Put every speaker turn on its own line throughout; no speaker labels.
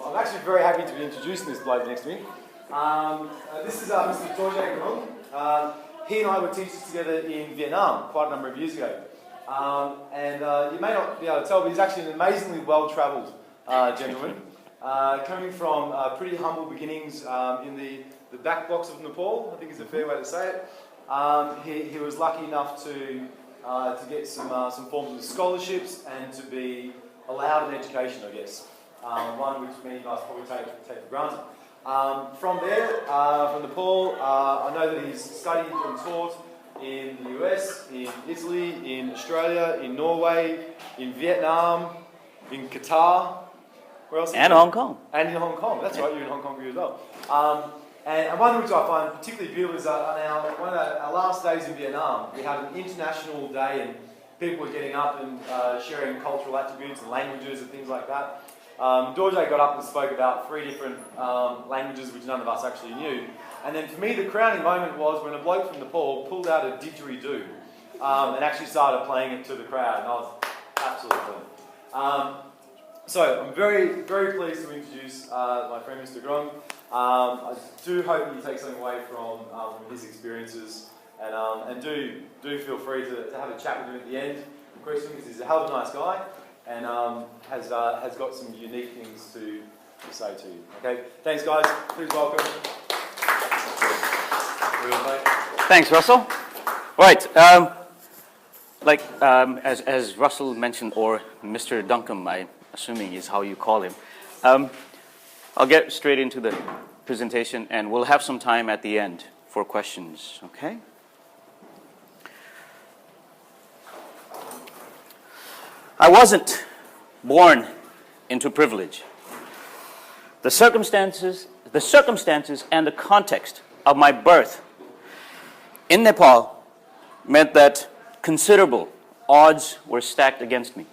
I'm actually very happy to be introducing this bloke next to me. This is Mr. Grinnell. He and I were teachers together in Vietnam quite a number of years ago. You may not be able to tell, but he's actually an amazingly well-travelled gentleman. Coming from pretty humble beginnings in the back blocks of Nepal, I think is a fair way to say it. He was lucky enough to get some forms of scholarships and to be allowed an education, I guess. One which many of us probably take for granted. From there, from Nepal, I know that he's studied and taught in the US, in Italy, in Australia, in Norway, in Vietnam, in Qatar. Where else?
And Hong Kong.
And in Hong Kong. That's right, you're in Hong Kong as well. And one which I find particularly beautiful is on one of our last days in Vietnam, we had an international day and people were getting up and sharing cultural attributes and languages and things like that. Dorje got up and spoke about 3 different languages which none of us actually knew. And then for me, the crowning moment was when a bloke from Nepal pulled out a didgeridoo and actually started playing it to the crowd, and I was absolutely brilliant. So I'm very, very pleased to introduce my friend Mr. Grong. I do hope you take something away from his experiences, and do feel free to have a chat with him at the end. Question, because he's a hell of a nice guy and has got some unique things to say to you. Okay, thanks guys. Please welcome.
Thanks, Russell. Right, as Russell mentioned, or Mr. Duncombe, I'm assuming is how you call him. I'll get straight into the presentation, and we'll have some time at the end for questions. Okay. I wasn't born into privilege. The circumstances and the context of my birth in Nepal meant that considerable odds were stacked against me,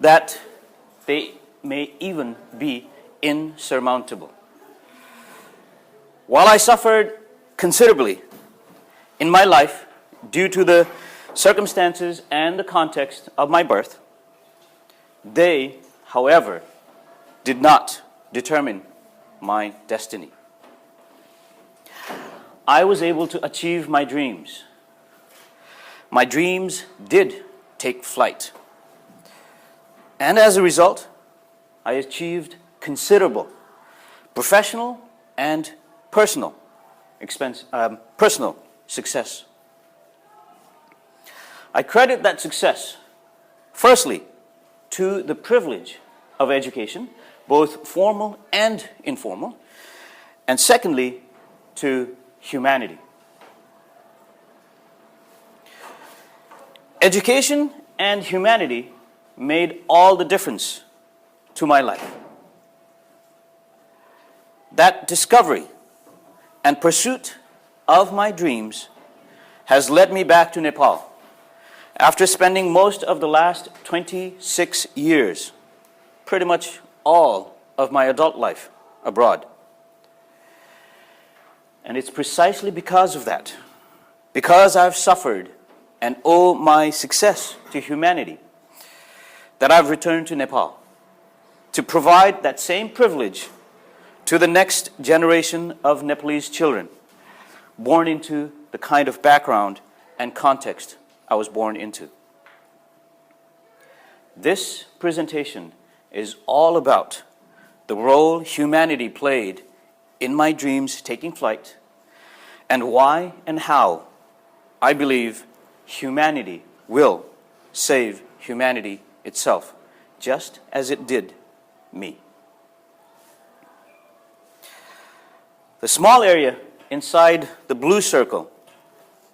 that they may even be insurmountable. While I suffered considerably in my life due to the circumstances and the context of my birth, they, however, did not determine my destiny. I was able to achieve my dreams. My dreams did take flight. And as a result, I achieved considerable professional and personal success. I credit that success, firstly, to the privilege of education, both formal and informal, and secondly, to humanity. Education and humanity made all the difference to my life. That discovery and pursuit of my dreams has led me back to Nepal after spending most of the last 26 years, pretty much all of my adult life, abroad. And it's precisely because of that, because I've suffered and owe my success to humanity, that I've returned to Nepal to provide that same privilege to the next generation of Nepalese children born into the kind of background and context I was born into. This presentation is all about the role humanity played in my dreams taking flight, and why and how I believe humanity will save humanity itself, just as it did me. The small area inside the blue circle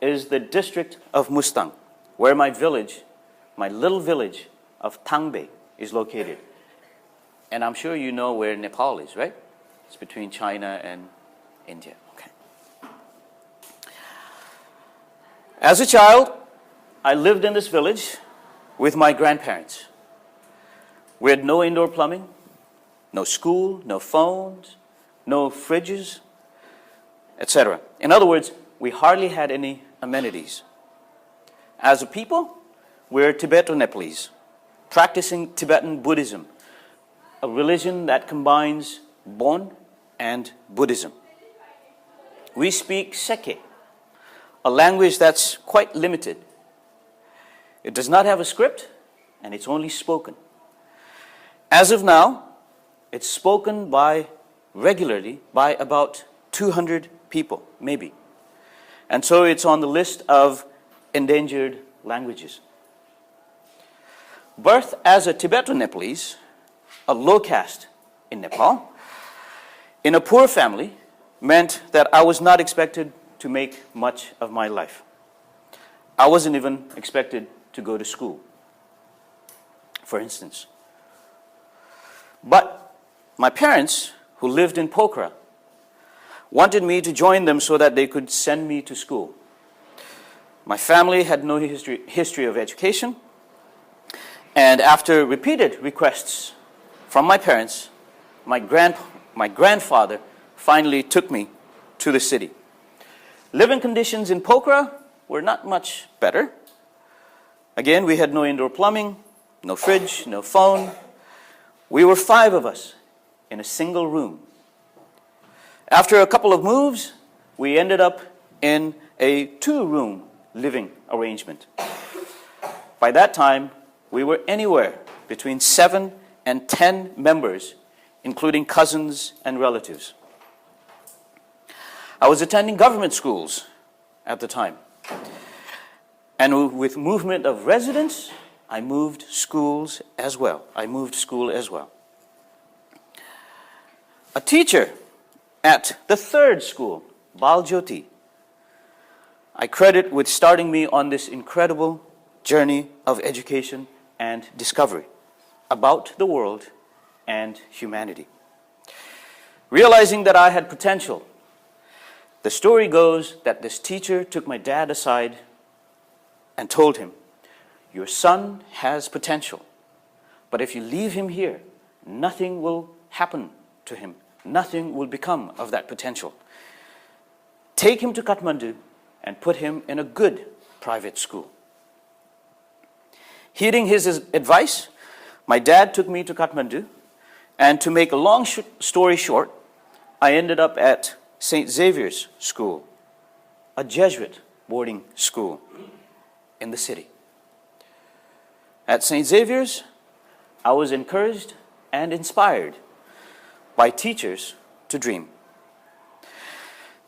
is the district of Mustang, where my village, my little village of Thangbe, is located. And I'm sure you know where Nepal is, right? It's between China and India. Okay. As a child, I lived in this village with my grandparents. We had no indoor plumbing, no school, no phones, no fridges, etc. In other words, we hardly had any amenities. As a people, we're Tibeto-Nepalese, practicing Tibetan Buddhism, a religion that combines Bon and Buddhism. We speak ICHK, a language that's quite limited. It does not have a script, and it's only spoken. As of now, it's spoken regularly by about 200 people, maybe. And so it's on the list of endangered languages. Birth as a Tibeto-Nepalese, a low caste in Nepal, in a poor family, meant that I was not expected to make much of my life. I wasn't even expected to go to school, for instance. But my parents, who lived in Pokhara, wanted me to join them so that they could send me to school. My family had no history of education, and after repeated requests from my parents, my grandfather finally took me to the city. Living conditions in Pokhara were not much better. Again, we had no indoor plumbing, no fridge, no phone. We were 5 of us in a single room. After a couple of moves, we ended up in a 2-room living arrangement. By that time, we were anywhere between 7 and 10 members, including cousins and relatives. I was attending government schools at the time. And with movement of residents, I moved schools as well. A teacher at the 3rd school, Baljoti, I credit with starting me on this incredible journey of education and discovery about the world and humanity. Realizing that I had potential, the story goes that this teacher took my dad aside and told him, "Your son has potential, but if you leave him here, nothing will happen to him. Nothing will become of that potential. Take him to Kathmandu and put him in a good private school." Heeding his advice, my dad took me to Kathmandu, and to make a long story short, I ended up at St. Xavier's School, a Jesuit boarding school in the city. At St. Xavier's, I was encouraged and inspired by teachers to dream.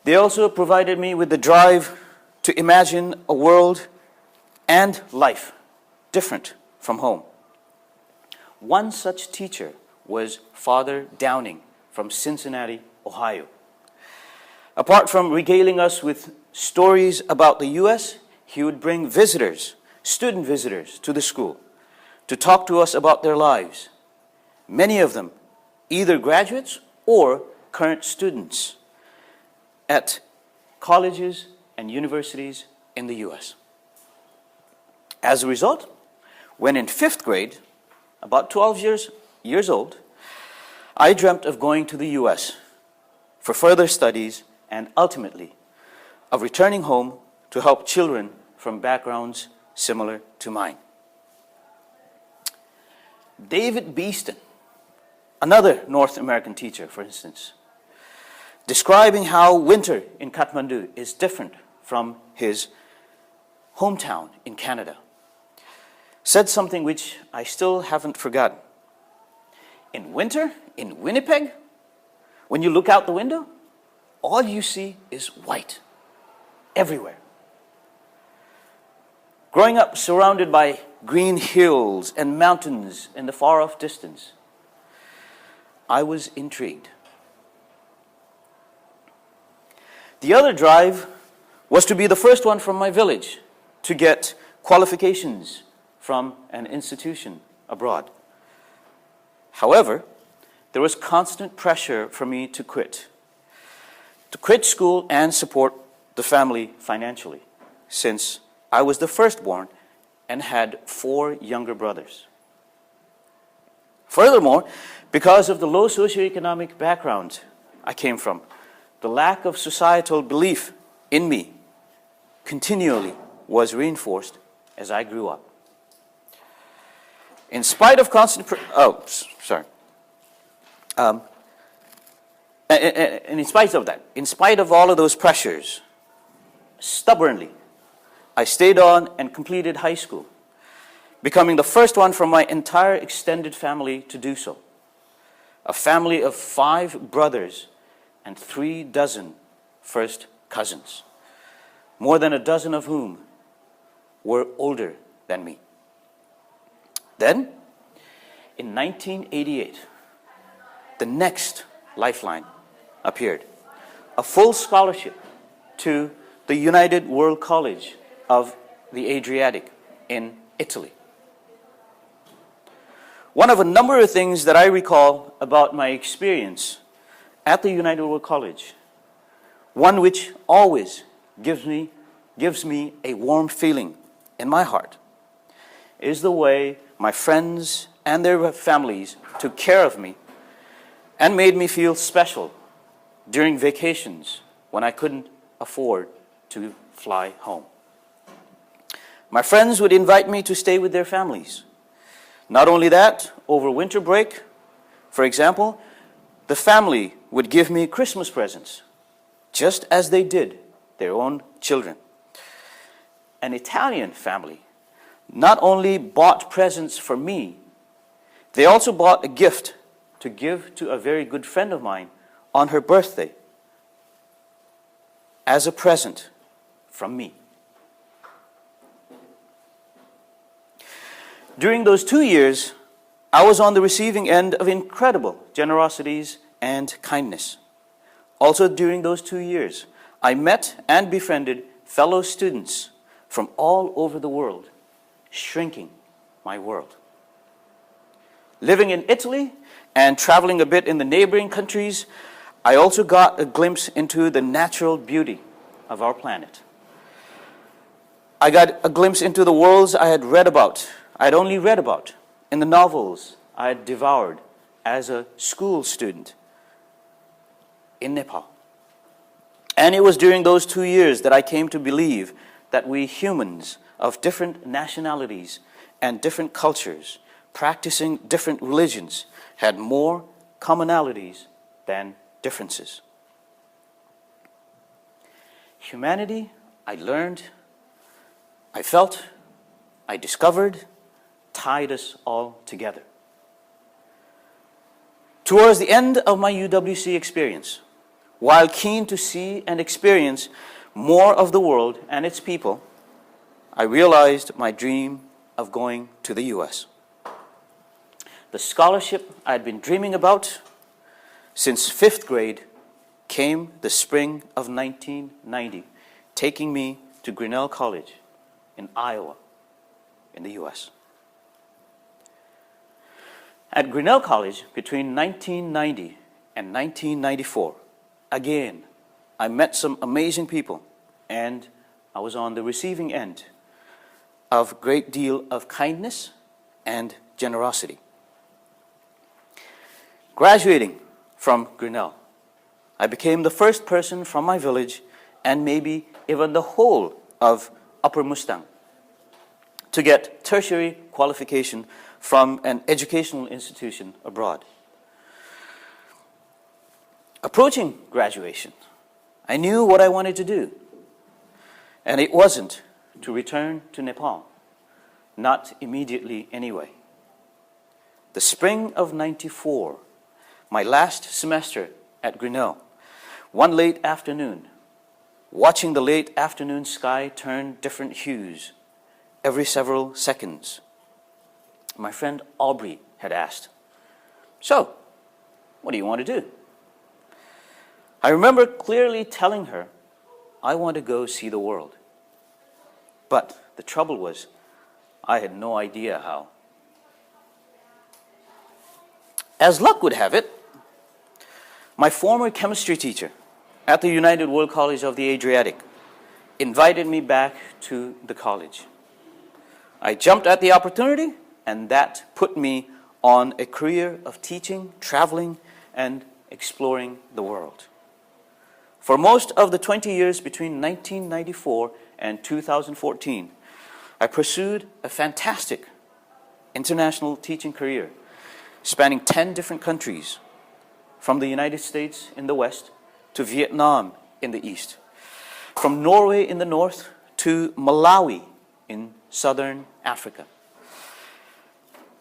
They also provided me with the drive to imagine a world and life different from home. One such teacher was Father Downing from Cincinnati, Ohio. Apart from regaling us with stories about the U.S., he would bring visitors, student visitors, to the school to talk to us about their lives. Many of them either graduates or current students at colleges and universities in the U.S. As a result, when in 5th grade, about 12 years old, I dreamt of going to the U.S. for further studies and ultimately of returning home to help children from backgrounds similar to mine. David Beeston, another North American teacher, for instance, describing how winter in Kathmandu is different from his hometown in Canada, said something which I still haven't forgotten. In winter, in Winnipeg, when you look out the window, all you see is white everywhere. Growing up surrounded by green hills and mountains in the far-off distance, I was intrigued. The other drive was to be the first one from my village to get qualifications from an institution abroad. However, there was constant pressure for me to quit school and support the family financially, since I was the firstborn and had 4 younger brothers. Furthermore, because of the low socioeconomic background I came from, the lack of societal belief in me continually was reinforced as I grew up. In spite of constant And in spite of that, in spite of all of those pressures, stubbornly, I stayed on and completed high school, becoming the first one from my entire extended family to do so. A family of 5 brothers and 3 dozen first cousins, more than a dozen of whom were older than me. Then, in 1988, the next lifeline appeared, a full scholarship to the United World College of the Adriatic in Italy. One of a number of things that I recall about my experience at the United World College, one which always gives me a warm feeling in my heart, is the way my friends and their families took care of me and made me feel special during vacations when I couldn't afford to fly home. My friends would invite me to stay with their families. Not only that, over winter break, for example, the family would give me Christmas presents, just as they did their own children. An Italian family not only bought presents for me, they also bought a gift to give to a very good friend of mine on her birthday as a present from me. During those 2 years, I was on the receiving end of incredible generosities and kindness. Also during those 2 years, I met and befriended fellow students from all over the world, shrinking my world. Living in Italy and traveling a bit in the neighboring countries, I also got a glimpse into the natural beauty of our planet. I got a glimpse into the worlds I had only read about in the novels I had devoured as a school student in Nepal. And it was during those 2 years that I came to believe that we humans of different nationalities and different cultures, practicing different religions, had more commonalities than differences. Humanity, I learned, I felt, I discovered, tied us all together. Towards the end of my UWC experience, while keen to see and experience more of the world and its people, I realized my dream of going to the US. The scholarship I had been dreaming about since 5th grade came the spring of 1990, taking me to Grinnell College in Iowa, in the US. At Grinnell College, between 1990 and 1994, again, I met some amazing people, and I was on the receiving end of a great deal of kindness and generosity. Graduating from Grinnell, I became the first person from my village, and maybe even the whole of Upper Mustang, to get tertiary qualification from an educational institution abroad. Approaching graduation, I knew what I wanted to do, and it wasn't to return to Nepal, not immediately anyway. The spring of '94, my last semester at Grinnell, one late afternoon, watching the late afternoon sky turn different hues every several seconds, my friend Aubrey had asked, "So, what do you want to do?" I remember clearly telling her, I want to go see the world. But the trouble was, I had no idea how. As luck would have it, my former chemistry teacher at the United World College of the Adriatic invited me back to the college. I jumped at the opportunity, and that put me on a career of teaching, traveling, and exploring the world. For most of the 20 years between 1994 and 2014, I pursued a fantastic international teaching career, spanning 10 different countries, from the United States in the west to Vietnam in the east, from Norway in the north to Malawi in southern Africa,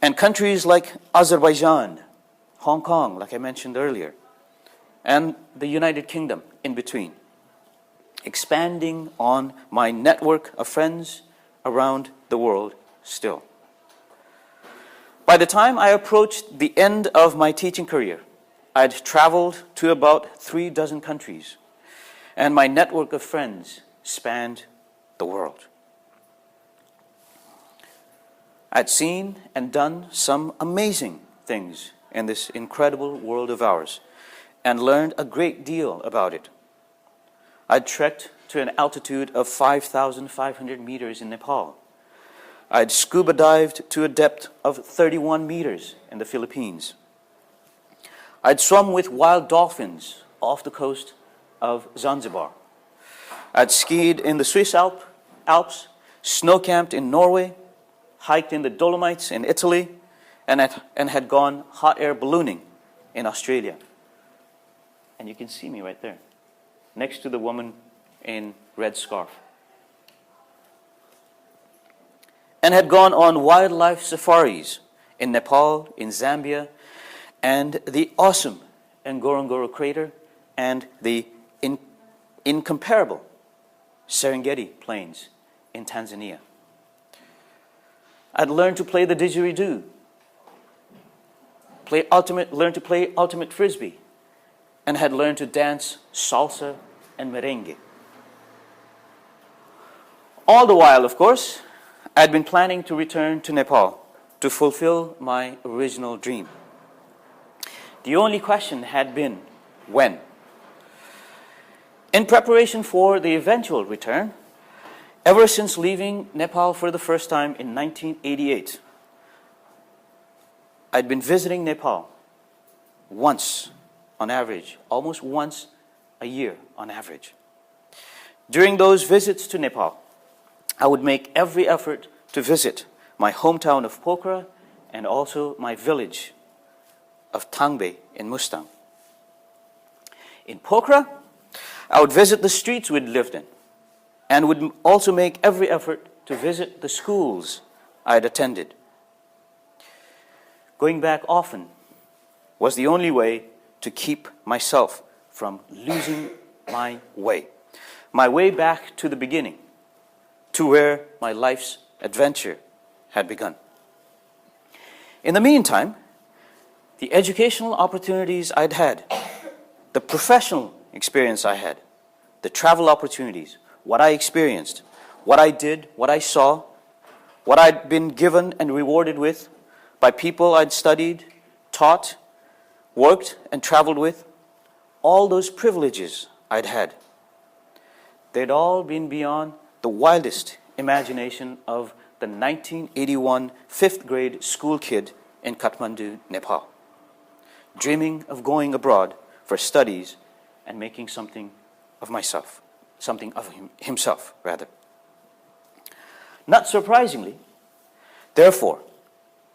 and countries like Azerbaijan, Hong Kong, like I mentioned earlier, and the United Kingdom in between, expanding on my network of friends around the world still. By the time I approached the end of my teaching career, I'd traveled to about 36 countries, and my network of friends spanned the world. I'd seen and done some amazing things in this incredible world of ours, and learned a great deal about it. I'd trekked to an altitude of 5,500 meters in Nepal. I'd scuba dived to a depth of 31 meters in the Philippines. I'd swum with wild dolphins off the coast of Zanzibar. I'd skied in the Swiss Alps, snow-camped in Norway, hiked in the Dolomites in Italy, and had gone hot air ballooning in Australia. And you can see me right there, next to the woman in red scarf. And had gone on wildlife safaris in Nepal, in Zambia, and the awesome Ngorongoro crater, and the incomparable Serengeti plains in Tanzania. I'd learned to play the didgeridoo, learned to play ultimate frisbee, and had learned to dance salsa and merengue. All the while, of course, I'd been planning to return to Nepal to fulfill my original dream. The only question had been, when? In preparation for the eventual return, ever since leaving Nepal for the first time in 1988, I'd been visiting Nepal once on average, almost once a year on average. During those visits to Nepal, I would make every effort to visit my hometown of Pokhara and also my village of Tangbe in Mustang. In Pokhara, I would visit the streets we'd lived in and would also make every effort to visit the schools I'd attended. Going back often was the only way to keep myself from losing my way back to the beginning, to where my life's adventure had begun. In the meantime, the educational opportunities I'd had, the professional experience I had, the travel opportunities, what I experienced, what I did, what I saw, what I'd been given and rewarded with by people I'd studied, taught, worked, and traveled with, all those privileges I'd had, they'd all been beyond the wildest imagination of the 1981 fifth grade school kid in Kathmandu, Nepal, dreaming of going abroad for studies and making something of myself, something of himself, rather. Not surprisingly, therefore,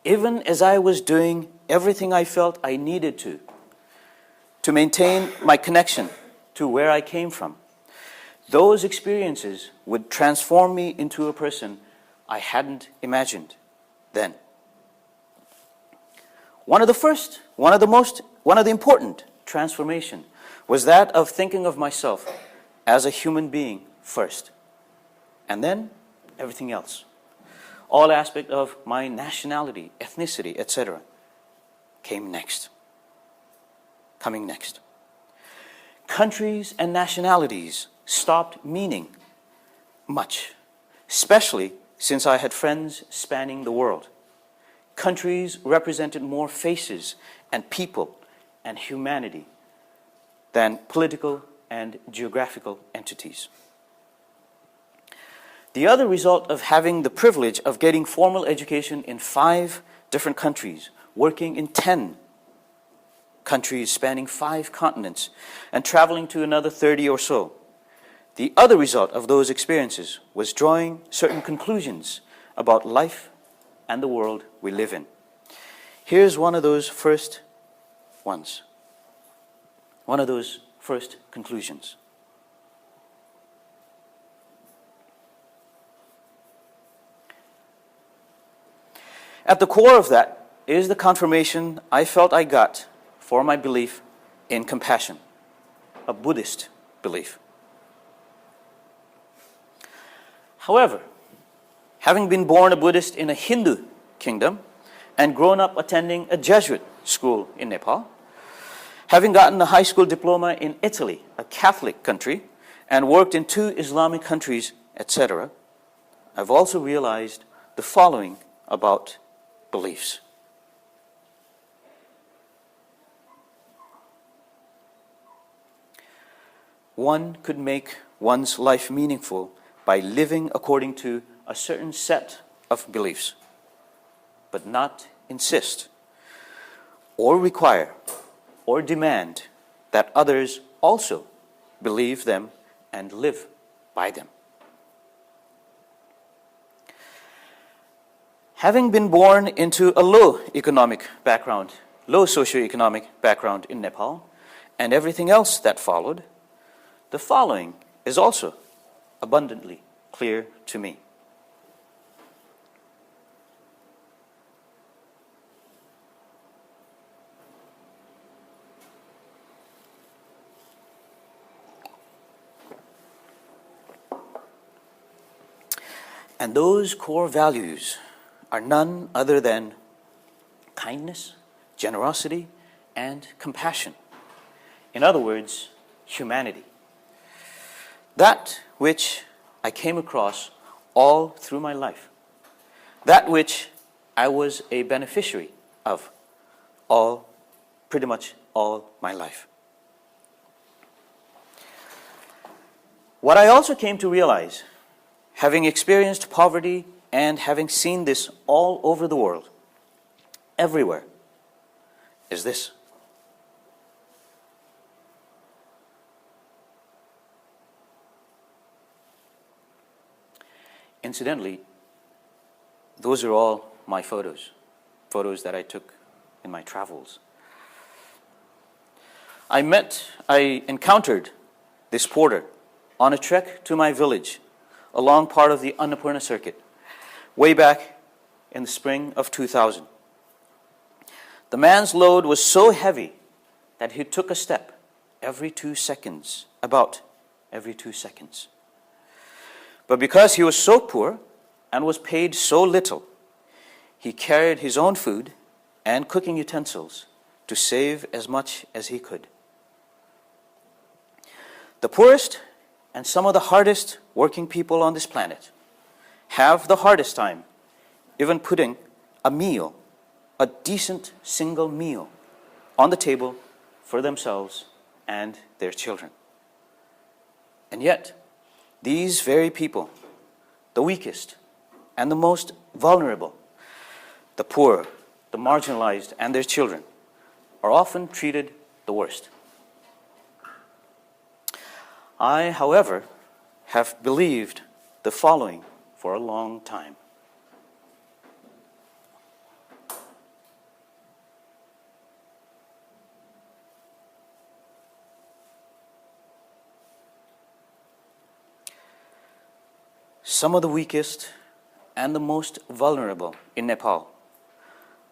even as I was doing everything I felt I needed to maintain my connection to where I came from, those experiences would transform me into a person I hadn't imagined then. One of the important transformation was that of thinking of myself as a human being first, and then everything else. All aspects of my nationality, ethnicity, etc. coming next. Countries and nationalities stopped meaning much, especially since I had friends spanning the world. Countries represented more faces and people and humanity than political and geographical entities. The other result of having the privilege of getting formal education in 5 different countries, working in 10 countries spanning 5 continents, and traveling to another 30 or so, the other result of those experiences was drawing certain conclusions about life and the world we live in. Here's one of those first ones. one of those first conclusions. At the core of that is the confirmation I felt I got for my belief in compassion, a Buddhist belief. However, having been born a Buddhist in a Hindu kingdom and grown up attending a Jesuit school in Nepal, having gotten a high school diploma in Italy, a Catholic country, and worked in 2 Islamic countries, etc., I've also realized the following about beliefs. One could make one's life meaningful by living according to a certain set of beliefs, but not insist or require or demand that others also believe them and live by them. Having been born into a low socioeconomic background in Nepal, and everything else that followed, the following is also abundantly clear to me. And those core values are none other than kindness, generosity, and compassion. In other words, humanity. That which I came across all through my life. That which I was a beneficiary of pretty much all my life. What I also came to realize, having experienced poverty and having seen this all over the world, everywhere, is this. Incidentally, those are all my photos that I took in my travels. I encountered this porter on a trek to my village along part of the Annapurna circuit, way back in the spring of 2000. The man's load was so heavy that he took a step every 2 seconds, about every 2 seconds. But because he was so poor and was paid so little, he carried his own food and cooking utensils to save as much as he could. The poorest and some of the hardest working people on this planet have the hardest time even putting a meal, a decent single meal, on the table for themselves and their children. And yet, these very people, the weakest and the most vulnerable, the poor, the marginalized, and their children, are often treated the worst. I, however, have believed the following for a long time. Some of the weakest and the most vulnerable in Nepal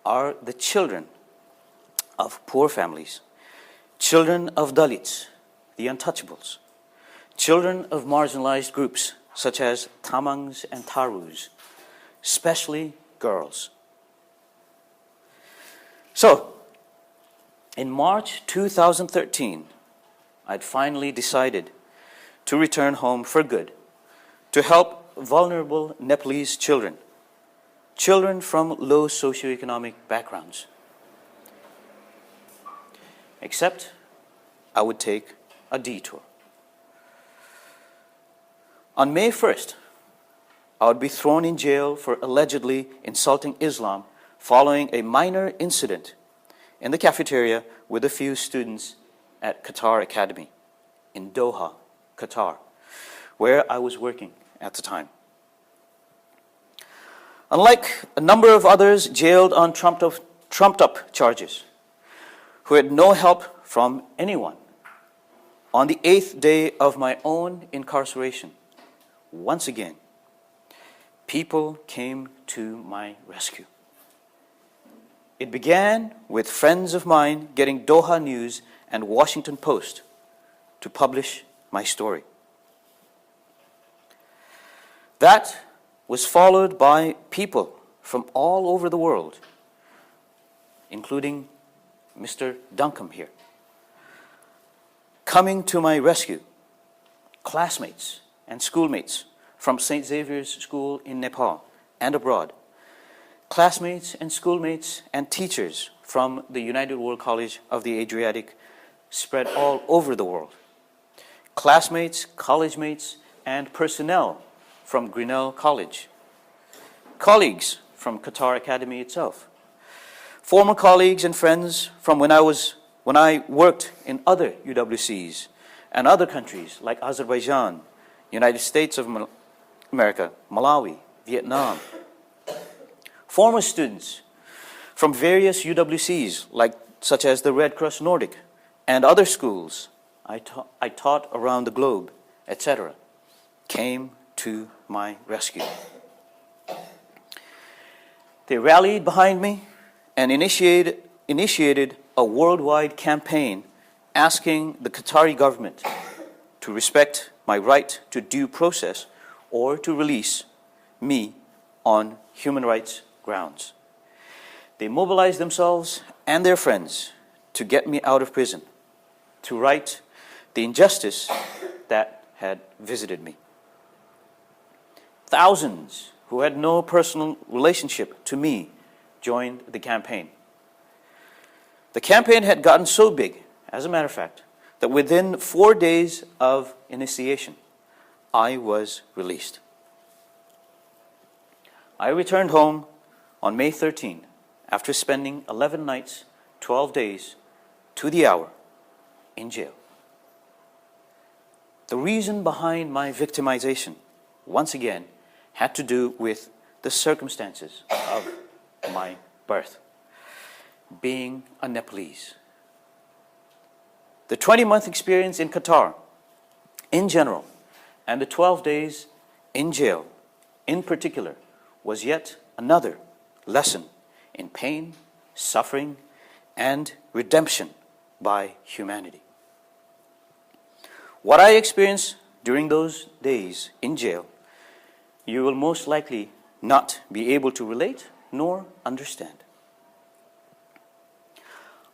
are the children of poor families, children of Dalits, the untouchables, children of marginalized groups such as Tamangs and Tharus, especially girls. So, in March 2013, I'd finally decided to return home for good to help vulnerable Nepalese children from low socioeconomic backgrounds. Except I would take a detour. On May 1st, I would be thrown in jail for allegedly insulting Islam following a minor incident in the cafeteria with a few students at Qatar Academy in Doha, Qatar, where I was working at the time. Unlike a number of others jailed on trumped-up charges, who had no help from anyone on the 8th day of my own incarceration, once again, people came to my rescue. It began with friends of mine getting Doha News and Washington Post to publish my story. That was followed by people from all over the world, including Mr. Duncombe here, coming to my rescue, classmates and schoolmates from St. Xavier's School in Nepal and abroad, classmates and schoolmates and teachers from the United World College of the Adriatic spread all over the world, classmates, college mates, and personnel from Grinnell College, colleagues from Qatar Academy itself, former colleagues and friends from when I worked in other UWCs and other countries like Azerbaijan, United States of America, Malawi, Vietnam, former students from various UWCs such as the Red Cross Nordic and other schools I taught around the globe, etc., came to my rescue. They rallied behind me and initiated a worldwide campaign asking the Qatari government to respect my right to due process or to release me on human rights grounds. They mobilized themselves and their friends to get me out of prison, to right the injustice that had visited me. Thousands who had no personal relationship to me joined the campaign. The campaign had gotten so big, as a matter of fact, that within 4 days of initiation, I was released. I returned home on May 13 after spending 11 nights, 12 days, to the hour in jail. The reason behind my victimization, once again, had to do with the circumstances of my birth, being a Nepalese. The 20-month experience in Qatar, in general, and the 12 days in jail, in particular, was yet another lesson in pain, suffering, and redemption by humanity. What I experienced during those days in jail, you will most likely not be able to relate nor understand.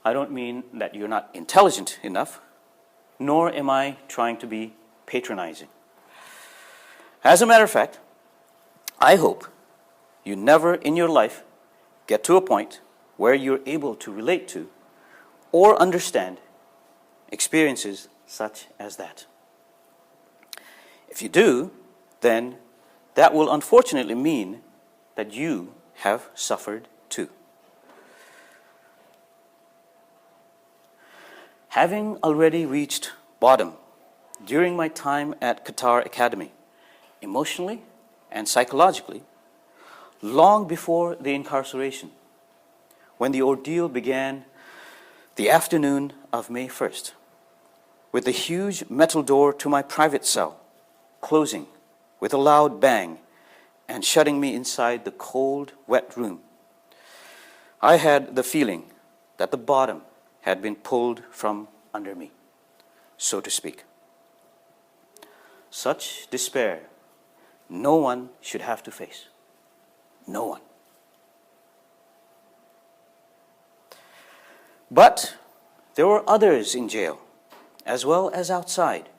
I don't mean that you're not intelligent enough, nor am I trying to be patronizing. As a matter of fact, I hope you never in your life get to a point where you're able to relate to or understand experiences such as that. If you do, then that will unfortunately mean that you have suffered too. Having already reached bottom during my time at Qatar Academy, emotionally and psychologically, long before the incarceration, when the ordeal began the afternoon of May 1st, with the huge metal door to my private cell closing with a loud bang and shutting me inside the cold, wet room, I had the feeling that the bottom had been pulled from under me, so to speak. Such despair no one should have to face. No one. But there were others in jail, as well as outside,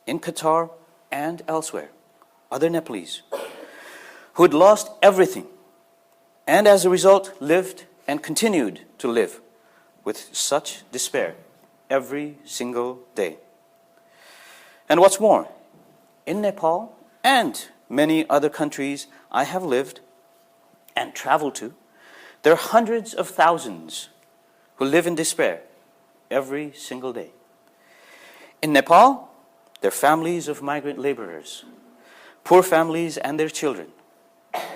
in Qatar and elsewhere, other Nepalese, who had lost everything, and as a result lived and continued to live with such despair every single day. And what's more, in Nepal and many other countries I have lived and traveled to, there are hundreds of thousands who live in despair every single day. In Nepal, there are families of migrant laborers, poor families and their children,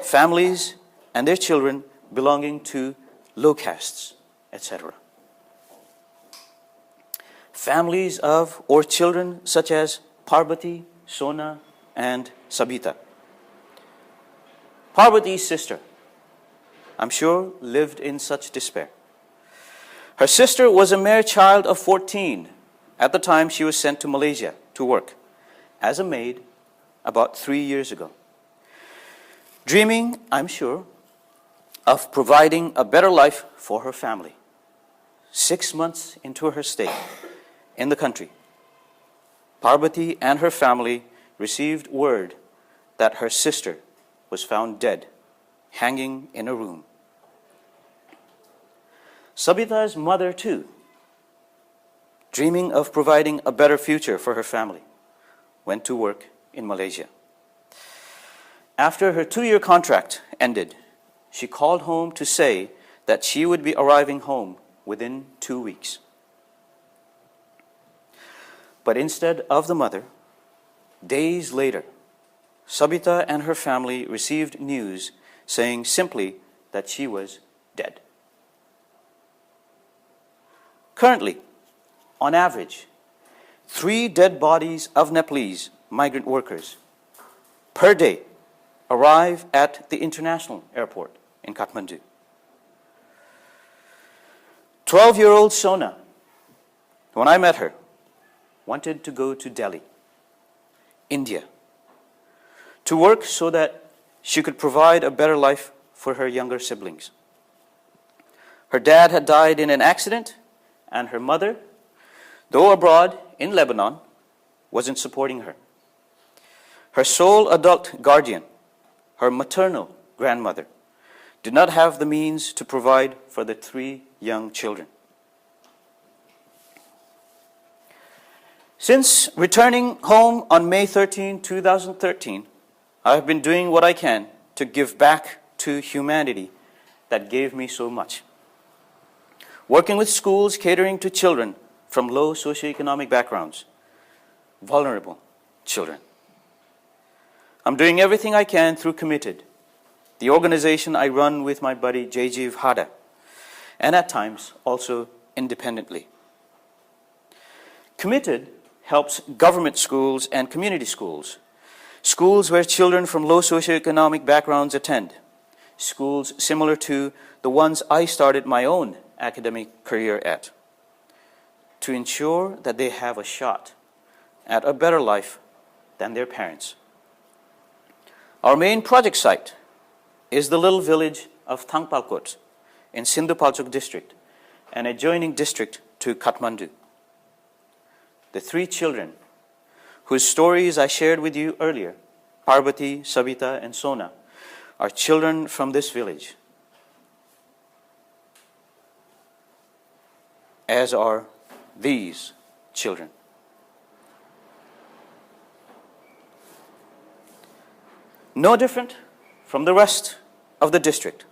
families and their children belonging to low castes, etc. families of or children such as Parvati, Sona, and Sabita. Parvati's sister, I'm sure, lived in such despair. Her sister was a mere child of 14 at the time she was sent to Malaysia to work as a maid about 3 years ago. Dreaming, I'm sure, of providing a better life for her family. 6 months into her stay in the country, Parvati and her family received word that her sister was found dead, hanging in a room. Sabita's mother, too, dreaming of providing a better future for her family, went to work in Malaysia. After her 2-year contract ended, she called home to say that she would be arriving home within 2 weeks. But instead of the mother, days later, Sabita and her family received news saying simply that she was dead. Currently, on average, 3 dead bodies of Nepalese migrant workers per day arrive at the international airport in Kathmandu. 12-year-old Sona, when I met her, wanted to go to Delhi, India, to work so that she could provide a better life for her younger siblings. Her dad had died in an accident, and her mother, though abroad in Lebanon, wasn't supporting her. Her sole adult guardian, her maternal grandmother, did not have the means to provide for the 3 young children. Since returning home on May 13, 2013, I have been doing what I can to give back to humanity that gave me so much. Working with schools catering to children from low socioeconomic backgrounds, vulnerable children. I'm doing everything I can through Committed, the organization I run with my buddy Jaijeev Hada, and at times also independently. Committed helps government schools and community schools, schools where children from low socioeconomic backgrounds attend, schools similar to the ones I started my own academic career at, to ensure that they have a shot at a better life than their parents. Our main project site is the little village of Thangpalkot in Sindhupalchok district, an adjoining district to Kathmandu. The 3 children whose stories I shared with you earlier, Parvati, Sabita, and Sona, are children from this village, as are these children. No different from the rest of the district,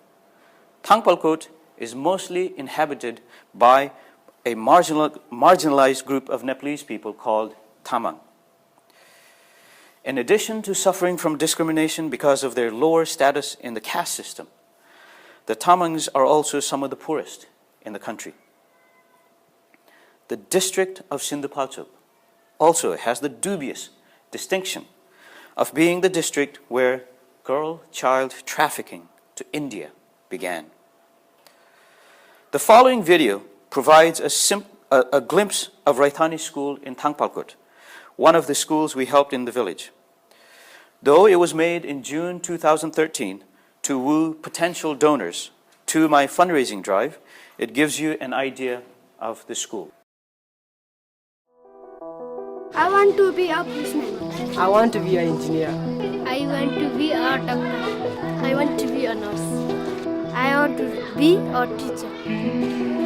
Thangpalkot is mostly inhabited by a marginalized group of Nepalese people called Tamang. In addition to suffering from discrimination because of their lower status in the caste system, the Tamangs are also some of the poorest in the country. The district of Sindhupalchok also has the dubious distinction of being the district where girl-child trafficking to India began. The following video provides a glimpse of Raithani School in Thangpalkot, one of the schools we helped in the village. Though it was made in June 2013 to woo potential donors to my fundraising drive, it gives you an idea of the school.
I want to be a policeman.
I want to be an engineer.
I want to be a doctor.
I want to be a nurse.
I want to be a teacher.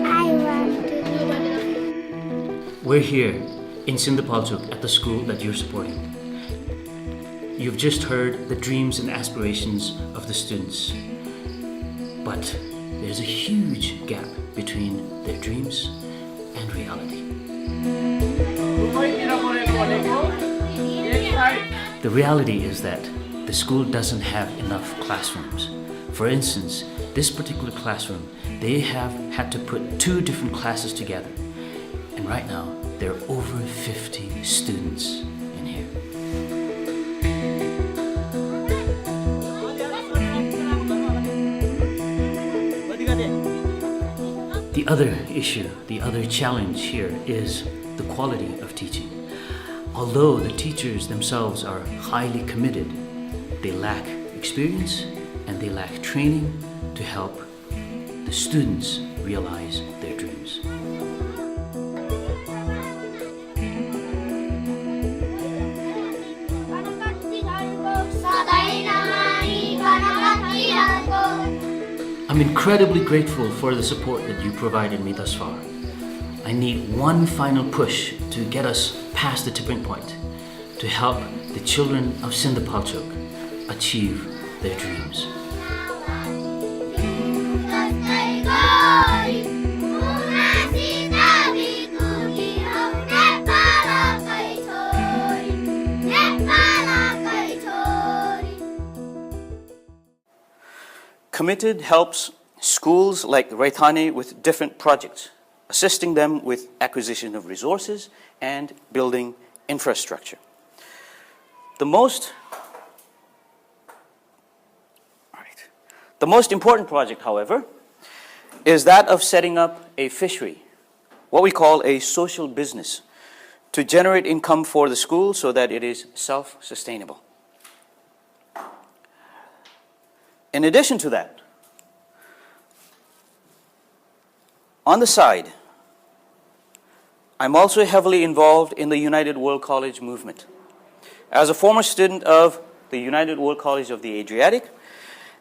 I want to be a...
We're here in Sindhupalchok at the school that you're supporting. You've just heard the dreams and aspirations of the students. But there's a huge gap between their dreams and reality. The reality is that the school doesn't have enough classrooms. For instance, this particular classroom, they have had to put 2 different classes together. And right now, there are over 50 students in here. The other issue, the other challenge here is the quality of teaching. Although the teachers themselves are highly committed, they lack experience and they lack training to help the students realize their dreams. I'm incredibly grateful for the support that you provided me thus far. I need one final push to get us past the tipping point, to help the children of Sindapalchok achieve their dreams.
Committed helps schools like Raithani with different projects, assisting them with acquisition of resources and building infrastructure. The most important project, however, is that of setting up a fishery, what we call a social business, to generate income for the school so that it is self-sustainable. In addition to that, on the side, I'm also heavily involved in the United World College movement. As a former student of the United World College of the Adriatic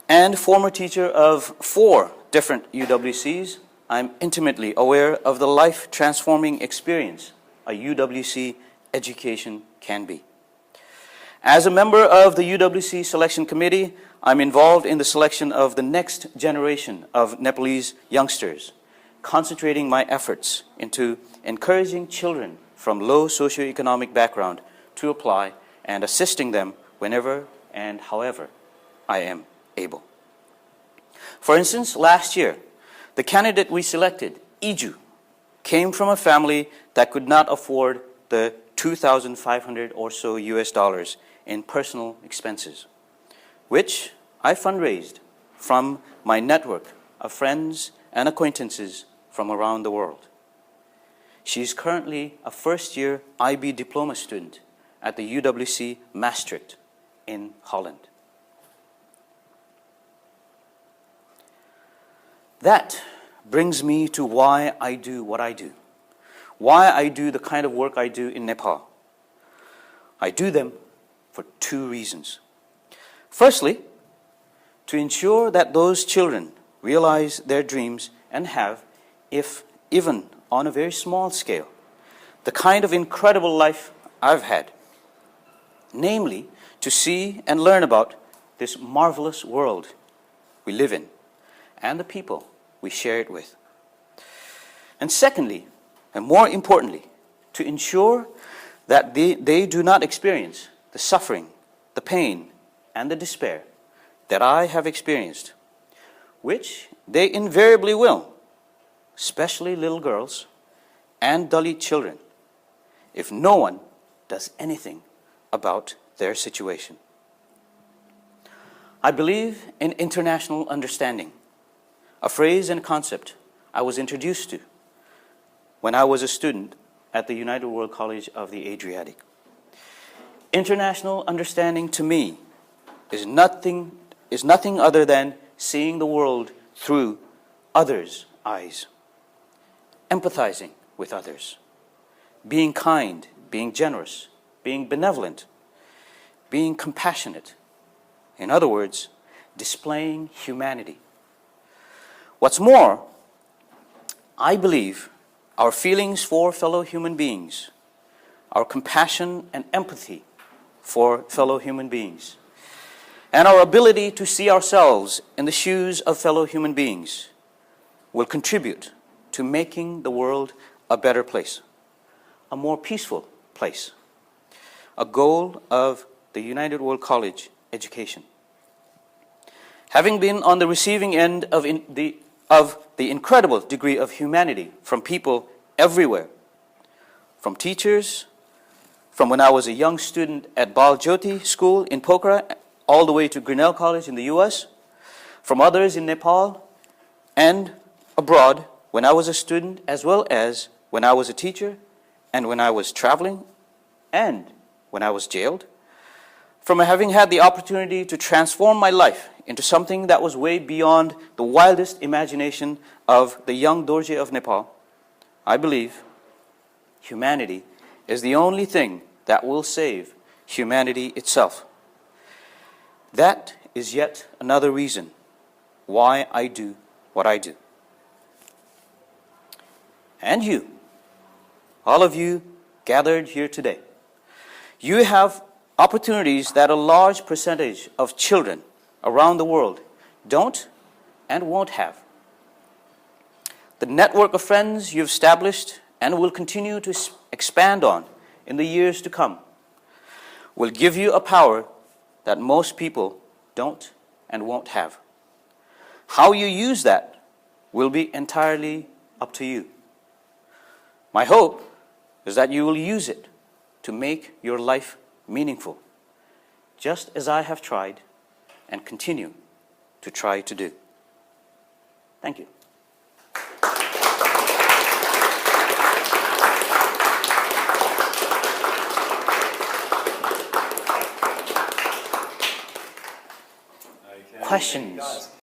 and former teacher of 4 different UWCs, I'm intimately aware of the life-transforming experience a UWC education can be. As a member of the UWC Selection Committee, I'm involved in the selection of the next generation of Nepalese youngsters, concentrating my efforts into encouraging children from low socioeconomic background to apply and assisting them whenever and however I am able. For instance, last year, the candidate we selected, Iju, came from a family that could not afford the $2,500 or so US dollars in personal expenses, which I fundraised from my network of friends and acquaintances from around the world. She is currently a first-year IB diploma student at the UWC Maastricht in Holland. That brings me to why I do what I do, why I do the kind of work I do in Nepal. I do them for 2 reasons. Firstly, to ensure that those children realize their dreams and have, if even on a very small scale, the kind of incredible life I've had. Namely, to see and learn about this marvelous world we live in and the people we share it with. And secondly, and more importantly, to ensure that they do not experience the suffering, the pain, and the despair that I have experienced, which they invariably will, especially little girls and Dalit children, if no one does anything about their situation. I believe in international understanding, a phrase and concept I was introduced to when I was a student at the United World College of the Adriatic. International understanding to me is nothing other than seeing the world through others' eyes, empathizing with others, being kind, being generous, being benevolent, being compassionate. In other words, displaying humanity. What's more, I believe our feelings for fellow human beings, our compassion and empathy for fellow human beings, and our ability to see ourselves in the shoes of fellow human beings will contribute to making the world a better place, a more peaceful place, a goal of the United World College education. Having been on the receiving end of the incredible degree of humanity from people everywhere, from teachers, from when I was a young student at Bal Jyoti School in Pokhara, all the way to Grinnell College in the US, from others in Nepal and abroad when I was a student, as well as when I was a teacher and when I was traveling and when I was jailed, from having had the opportunity to transform my life into something that was way beyond the wildest imagination of the young Dorje of Nepal, I believe humanity is the only thing that will save humanity itself. That is yet another reason why I do what I do. And you, all of you gathered here today, you have opportunities that a large percentage of children around the world don't and won't have. The network of friends you've established and will continue to expand on in the years to come will give you a power that most people don't and won't have. How you use that will be entirely up to you. My hope is that you will use it to make your life meaningful, just as I have tried and continue to try to do. Thank you.
Okay.
Questions?
Guys.